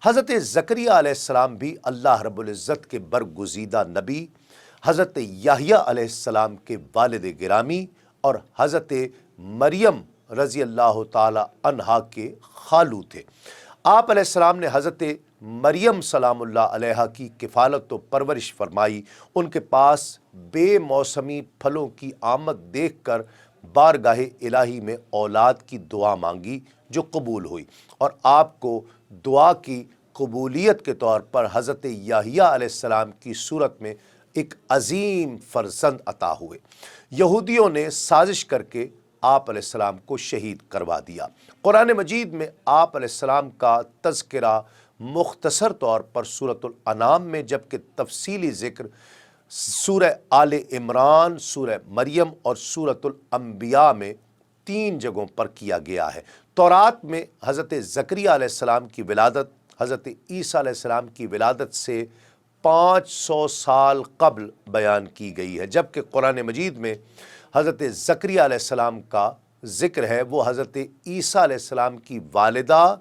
حضرت زکریا علیہ السلام بھی اللہ رب العزت کے برگزیدہ نبی، حضرت یحییٰ علیہ السلام کے والد گرامی اور حضرت مریم رضی اللہ تعالی عنہا کے خالو تھے۔ آپ علیہ السلام نے حضرت مریم سلام اللہ علیہا کی کفالت و پرورش فرمائی۔ ان کے پاس بے موسمی پھلوں کی آمد دیکھ کر بارگاہ الہی میں اولاد کی دعا مانگی جو قبول ہوئی، اور آپ کو دعا کی قبولیت کے طور پر حضرت یحییٰ علیہ السلام کی صورت میں ایک عظیم فرزند عطا ہوئے۔ یہودیوں نے سازش کر کے آپ علیہ السلام کو شہید کروا دیا۔ قرآن مجید میں آپ علیہ السلام کا تذکرہ مختصر طور پر سورۃ الانعام میں، جبکہ تفصیلی ذکر سورہ آل عمران، سورہ مریم اور سورۃ الانبیاء میں 3 جگہوں پر کیا گیا ہے۔ تورات میں حضرت زکریا علیہ السلام کی ولادت حضرت عیسیٰ علیہ السلام کی ولادت سے 500 سال قبل بیان کی گئی ہے، جبکہ قرآن مجید میں حضرت زکریا علیہ السلام کا ذکر ہے وہ حضرت عیسیٰ علیہ السلام کی والدہ،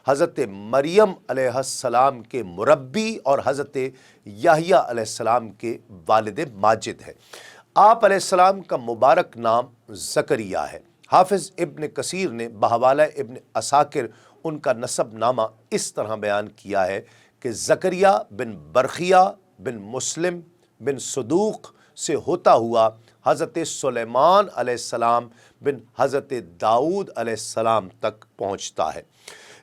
حضرت مریم علیہ السلام کے مربی اور حضرت یحییٰ علیہ السلام کے والد ماجد ہے۔ آپ علیہ السلام کا مبارک نام زکریا ہے۔ حافظ ابن کثیر نے بحوالہ ابن عساکر ان کا نسب نامہ اس طرح بیان کیا ہے کہ زکریا بن برخیا بن مسلم بن صدوق سے ہوتا ہوا حضرت سلیمان علیہ السلام بن حضرت داؤد علیہ السلام تک پہنچتا ہے،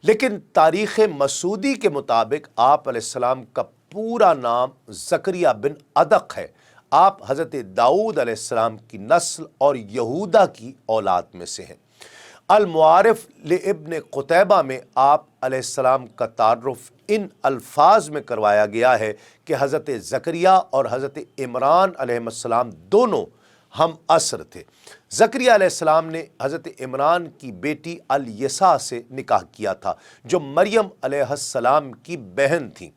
لیکن تاریخ مسعودی کے مطابق آپ علیہ السلام کا پورا نام زکریا بن ادق ہے۔ آپ حضرت داؤد علیہ السلام کی نسل اور یہودا کی اولاد میں سے ہیں۔ المعارف لابن قتیبہ میں آپ علیہ السلام کا تعارف ان الفاظ میں کروایا گیا ہے کہ حضرت زکریا اور حضرت عمران علیہ السلام دونوں ہم عصر تھے۔ زکریا علیہ السلام نے حضرت عمران کی بیٹی الیسا سے نکاح کیا تھا جو مریم علیہ السلام کی بہن تھی۔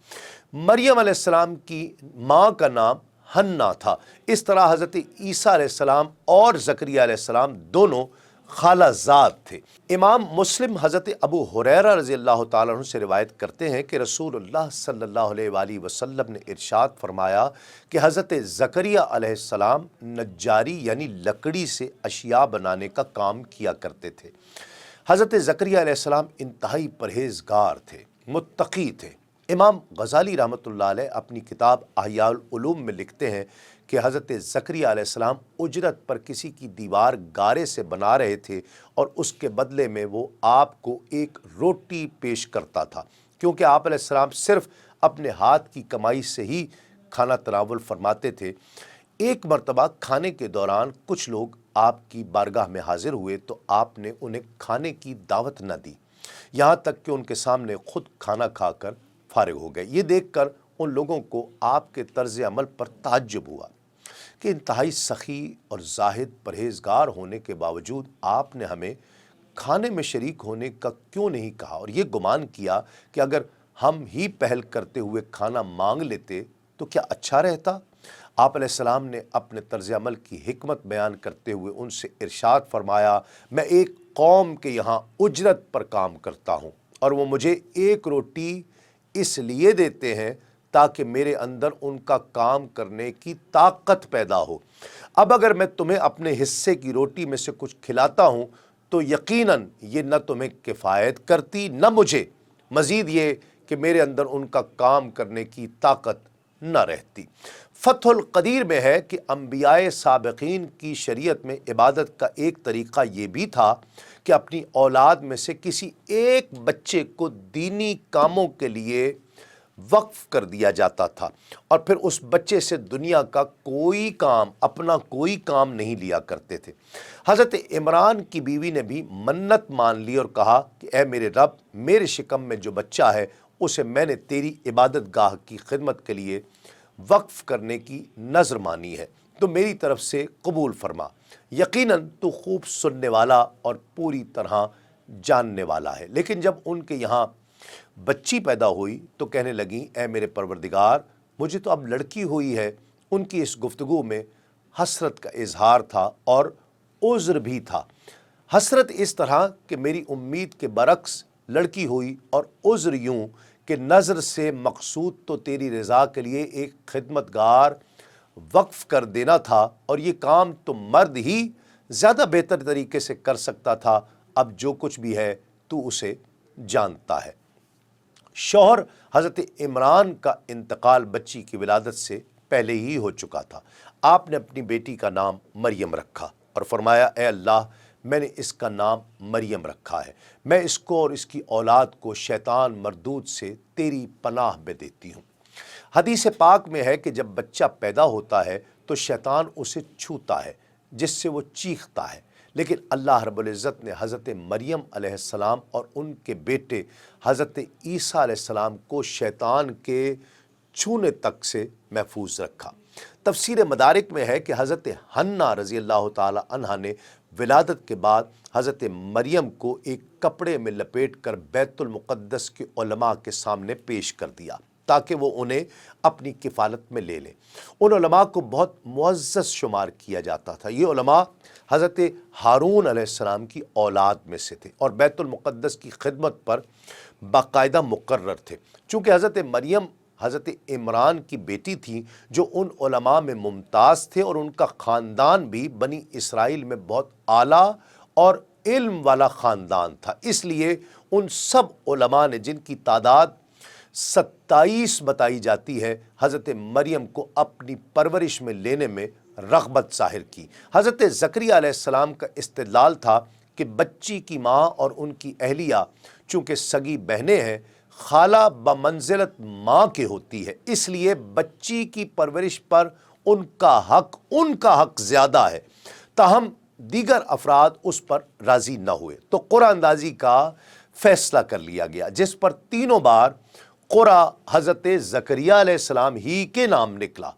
مریم علیہ السلام کی ماں کا نام حنا تھا۔ اس طرح حضرت عیسیٰ علیہ السلام اور زکریا علیہ السلام دونوں خالہ زاد تھے۔ امام مسلم حضرت ابو ہریرہ رضی اللہ تعالیٰ عنہ سے روایت کرتے ہیں کہ رسول اللہ صلی اللہ علیہ وآلہ وسلم نے ارشاد فرمایا کہ حضرت زکریا علیہ السلام نجاری یعنی لکڑی سے اشیاء بنانے کا کام کیا کرتے تھے۔ حضرت زکریا علیہ السلام انتہائی پرہیزگار تھے، متقی تھے۔ امام غزالی رحمۃ اللہ علیہ اپنی کتاب احیاء العلوم میں لکھتے ہیں کہ حضرت زکریا علیہ السلام اجرت پر کسی کی دیوار گارے سے بنا رہے تھے اور اس کے بدلے میں وہ آپ کو ایک روٹی پیش کرتا تھا، کیونکہ آپ علیہ السلام صرف اپنے ہاتھ کی کمائی سے ہی کھانا تناول فرماتے تھے۔ ایک مرتبہ کھانے کے دوران کچھ لوگ آپ کی بارگاہ میں حاضر ہوئے تو آپ نے انہیں کھانے کی دعوت نہ دی، یہاں تک کہ ان کے سامنے خود کھانا کھا کر فارغ ہو گئے۔ یہ دیکھ کر ان لوگوں کو آپ کے طرز عمل پر تعجب ہوا کہ انتہائی سخی اور زاہد پرہیزگار ہونے کے باوجود آپ نے ہمیں کھانے میں شریک ہونے کا کیوں نہیں کہا، اور یہ گمان کیا کہ اگر ہم ہی پہل کرتے ہوئے کھانا مانگ لیتے تو کیا اچھا رہتا۔ آپ علیہ السلام نے اپنے طرز عمل کی حکمت بیان کرتے ہوئے ان سے ارشاد فرمایا، میں ایک قوم کے یہاں اجرت پر کام کرتا ہوں اور وہ مجھے ایک روٹی اس لیے دیتے ہیں تاکہ میرے اندر ان کا کام کرنے کی طاقت پیدا ہو۔ اب اگر میں تمہیں اپنے حصے کی روٹی میں سے کچھ کھلاتا ہوں تو یقیناً یہ نہ تمہیں کفایت کرتی نہ مجھے، مزید یہ کہ میرے اندر ان کا کام کرنے کی طاقت نہ رہتی۔ فتح القدیر میں ہے کہ انبیاء سابقین کی شریعت میں عبادت کا ایک طریقہ یہ بھی تھا کہ اپنی اولاد میں سے کسی ایک بچے کو دینی کاموں کے لیے وقف کر دیا جاتا تھا، اور پھر اس بچے سے دنیا کا کوئی کام، اپنا کوئی کام نہیں لیا کرتے تھے۔ حضرت عمران کی بیوی نے بھی منت مان لی اور کہا کہ اے میرے رب، میرے شکم میں جو بچہ ہے اسے میں نے تیری عبادت گاہ کی خدمت کے لیے وقف کرنے کی نذر مانی ہے، تو میری طرف سے قبول فرما، یقیناً تو خوب سننے والا اور پوری طرح جاننے والا ہے۔ لیکن جب ان کے یہاں بچی پیدا ہوئی تو کہنے لگیں، اے میرے پروردگار، مجھے تو اب لڑکی ہوئی ہے۔ ان کی اس گفتگو میں حسرت کا اظہار تھا اور عذر بھی تھا۔ حسرت اس طرح کہ میری امید کے برعکس لڑکی ہوئی، اور عذر یوں کہ نظر سے مقصود تو تیری رضا کے لیے ایک خدمتگار وقف کر دینا تھا، اور یہ کام تو مرد ہی زیادہ بہتر طریقے سے کر سکتا تھا، اب جو کچھ بھی ہے تو اسے جانتا ہے۔ شوہر حضرت عمران کا انتقال بچی کی ولادت سے پہلے ہی ہو چکا تھا۔ آپ نے اپنی بیٹی کا نام مریم رکھا اور فرمایا، اے اللہ، میں نے اس کا نام مریم رکھا ہے، میں اس کو اور اس کی اولاد کو شیطان مردود سے تیری پناہ میں دیتی ہوں۔ حدیث پاک میں ہے کہ جب بچہ پیدا ہوتا ہے تو شیطان اسے چھوتا ہے جس سے وہ چیختا ہے، لیکن اللہ رب العزت نے حضرت مریم علیہ السلام اور ان کے بیٹے حضرت عیسیٰ علیہ السلام کو شیطان کے چھونے تک سے محفوظ رکھا۔ تفسیر مدارک میں ہے کہ حضرت حنہ رضی اللہ تعالی عنہا نے ولادت کے بعد حضرت مریم کو ایک کپڑے میں لپیٹ کر بیت المقدس کے علماء کے سامنے پیش کر دیا تاکہ وہ انہیں اپنی کفالت میں لے لیں۔ ان علماء کو بہت معزز شمار کیا جاتا تھا۔ یہ علماء حضرت ہارون علیہ السلام کی اولاد میں سے تھے اور بیت المقدس کی خدمت پر باقاعدہ مقرر تھے۔ چونکہ حضرت مریم حضرت عمران کی بیٹی تھی جو ان علماء میں ممتاز تھے، اور ان کا خاندان بھی بنی اسرائیل میں بہت اعلیٰ اور علم والا خاندان تھا، اس لیے ان سب علماء نے، جن کی تعداد 27 بتائی جاتی ہے، حضرت مریم کو اپنی پرورش میں لینے میں رغبت ظاہر کی۔ حضرت زکریا علیہ السلام کا استدلال تھا کہ بچی کی ماں اور ان کی اہلیہ چونکہ سگی بہنیں ہیں، خالہ بمنزلت ماں کے ہوتی ہے، اس لیے بچی کی پرورش پر ان کا حق زیادہ ہے، تاہم دیگر افراد اس پر راضی نہ ہوئے تو قرعہ اندازی کا فیصلہ کر لیا گیا، جس پر تینوں بار قرعہ حضرت زکریا علیہ السلام ہی کے نام نکلا۔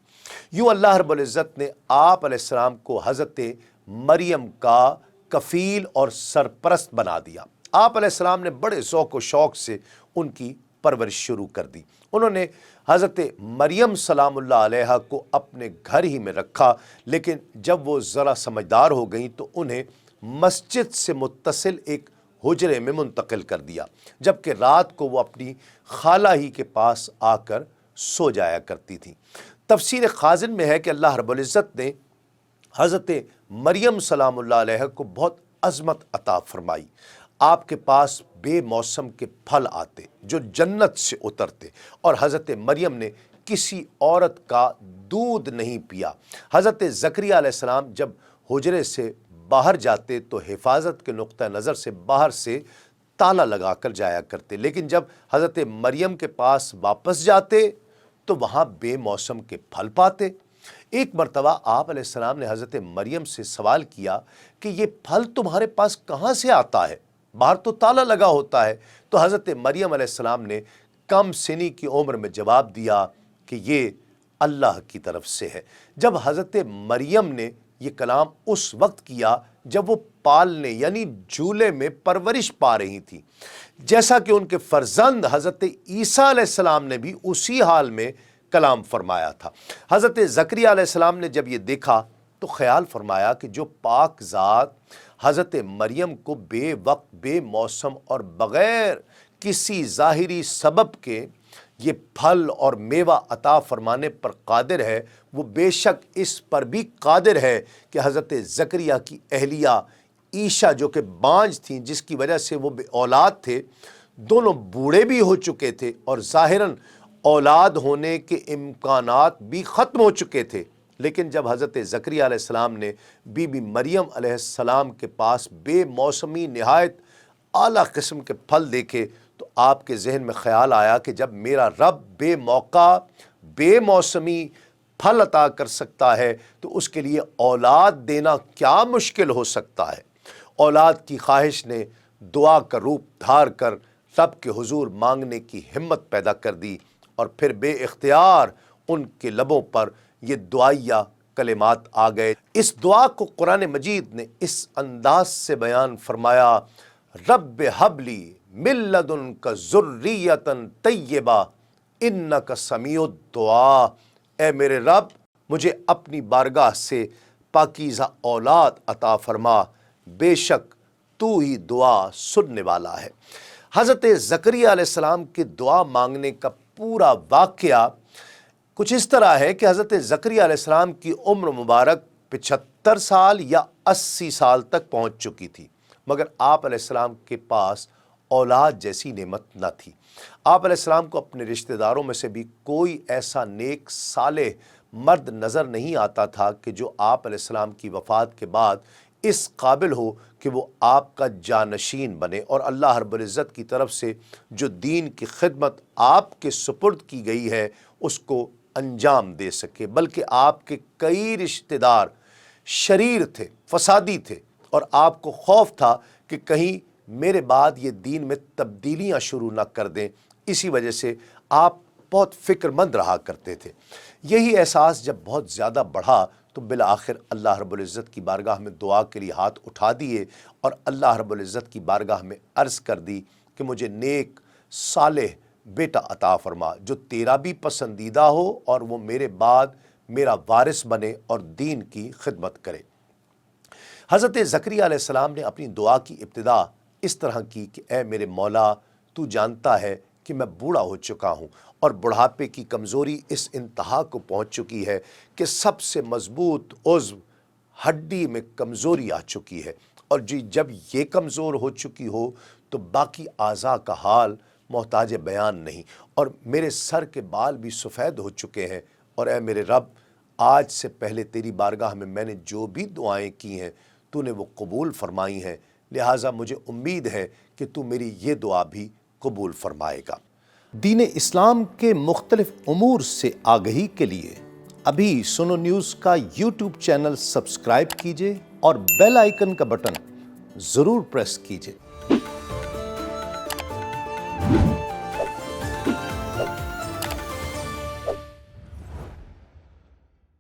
یوں اللہ رب العزت نے آپ علیہ السلام کو حضرت مریم کا کفیل اور سرپرست بنا دیا۔ آپ علیہ السلام نے بڑے ذوق و شوق سے ان کی پرورش شروع کر دی۔ انہوں نے حضرت مریم سلام اللہ علیہا کو اپنے گھر ہی میں رکھا، لیکن جب وہ ذرا سمجھدار ہو گئیں تو انہیں مسجد سے متصل ایک حجرے میں منتقل کر دیا، جبکہ رات کو وہ اپنی خالہ ہی کے پاس آ کر سو جایا کرتی تھیں۔ تفسیر خازن میں ہے کہ اللہ رب العزت نے حضرت مریم سلام اللہ علیہ کو بہت عظمت عطا فرمائی۔ آپ کے پاس بے موسم کے پھل آتے جو جنت سے اترتے، اور حضرت مریم نے کسی عورت کا دودھ نہیں پیا۔ حضرت زکریا علیہ السلام جب حجرے سے باہر جاتے تو حفاظت کے نقطہ نظر سے باہر سے تالا لگا کر جایا کرتے، لیکن جب حضرت مریم کے پاس واپس جاتے تو وہاں بے موسم کے پھل پاتے۔ ایک مرتبہ آپ علیہ السلام نے حضرت مریم سے سوال کیا کہ یہ پھل تمہارے پاس کہاں سے آتا ہے؟ باہر تو تالا لگا ہوتا ہے۔ تو حضرت مریم علیہ السلام نے کم سنی کی عمر میں جواب دیا کہ یہ اللہ کی طرف سے ہے۔ جب حضرت مریم نے یہ کلام اس وقت کیا جب وہ پالنے یعنی جھولے میں پرورش پا رہی تھی، جیسا کہ ان کے فرزند حضرت عیسیٰ علیہ السلام نے بھی اسی حال میں کلام فرمایا تھا۔ حضرت زکریا علیہ السلام نے جب یہ دیکھا تو خیال فرمایا کہ جو پاک ذات حضرت مریم کو بے وقت، بے موسم اور بغیر کسی ظاہری سبب کے یہ پھل اور میوہ عطا فرمانے پر قادر ہے، وہ بے شک اس پر بھی قادر ہے کہ حضرت زکریا کی اہلیہ عیشا جو کہ بانجھ تھیں، جس کی وجہ سے وہ بے اولاد تھے، دونوں بوڑھے بھی ہو چکے تھے اور ظاہراً اولاد ہونے کے امکانات بھی ختم ہو چکے تھے، لیکن جب حضرت زکریا علیہ السلام نے بی بی مریم علیہ السلام کے پاس بے موسمی نہایت اعلیٰ قسم کے پھل دیکھے تو آپ کے ذہن میں خیال آیا کہ جب میرا رب بے موقع، بے موسمی پھل عطا کر سکتا ہے تو اس کے لیے اولاد دینا کیا مشکل ہو سکتا ہے۔ اولاد کی خواہش نے دعا کا روپ دھار کر رب کے حضور مانگنے کی ہمت پیدا کر دی، اور پھر بے اختیار ان کے لبوں پر یہ دعائیہ کلمات آ گئے۔ اس دعا کو قرآن مجید نے اس انداز سے بیان فرمایا، رب حب لی من لدنک ذریۃ طیبہ انک سمیع الدعاء، اے میرے رب مجھے اپنی بارگاہ سے پاکیزہ اولاد عطا فرما، بے شک تو ہی دعا سننے والا ہے۔ حضرت زکریا علیہ السلام کے دعا مانگنے کا پورا واقعہ کچھ اس طرح ہے کہ حضرت زکریا علیہ السلام کی عمر مبارک 75 سال یا 80 سال تک پہنچ چکی تھی، مگر آپ علیہ السلام کے پاس اولاد جیسی نعمت نہ تھی۔ آپ علیہ السلام کو اپنے رشتہ داروں میں سے بھی کوئی ایسا نیک صالح مرد نظر نہیں آتا تھا کہ جو آپ علیہ السلام کی وفات کے بعد اس قابل ہو کہ وہ آپ کا جانشین بنے اور اللہ رب العزت کی طرف سے جو دین کی خدمت آپ کے سپرد کی گئی ہے اس کو انجام دے سکے، بلکہ آپ کے کئی رشتہ دار شریر تھے، فسادی تھے، اور آپ کو خوف تھا کہ کہیں میرے بعد یہ دین میں تبدیلیاں شروع نہ کر دیں۔ اسی وجہ سے آپ بہت فکر مند رہا کرتے تھے۔ یہی احساس جب بہت زیادہ بڑھا تو بالآخر اللہ رب العزت کی بارگاہ میں دعا کے لیے ہاتھ اٹھا دیے اور اللہ رب العزت کی بارگاہ میں عرض کر دی کہ مجھے نیک صالح بیٹا عطا فرما جو تیرا بھی پسندیدہ ہو اور وہ میرے بعد میرا وارث بنے اور دین کی خدمت کرے۔ حضرت زکریا علیہ السلام نے اپنی دعا کی ابتدا اس طرح کی کہ اے میرے مولا، تو جانتا ہے کہ میں بوڑھا ہو چکا ہوں اور بڑھاپے کی کمزوری اس انتہا کو پہنچ چکی ہے کہ سب سے مضبوط عضو ہڈی میں کمزوری آ چکی ہے، اور جب یہ کمزور ہو چکی ہو تو باقی اعضاء کا حال محتاج بیان نہیں، اور میرے سر کے بال بھی سفید ہو چکے ہیں، اور اے میرے رب، آج سے پہلے تیری بارگاہ میں نے جو بھی دعائیں کی ہیں تو نے وہ قبول فرمائی ہیں، لہٰذا مجھے امید ہے کہ تو میری یہ دعا بھی قبول فرمائے گا۔ دین اسلام کے مختلف امور سے آگہی کے لیے ابھی سنو نیوز کا یوٹیوب چینل سبسکرائب کیجئے اور بیل آئیکن کا بٹن ضرور پریس کیجئے۔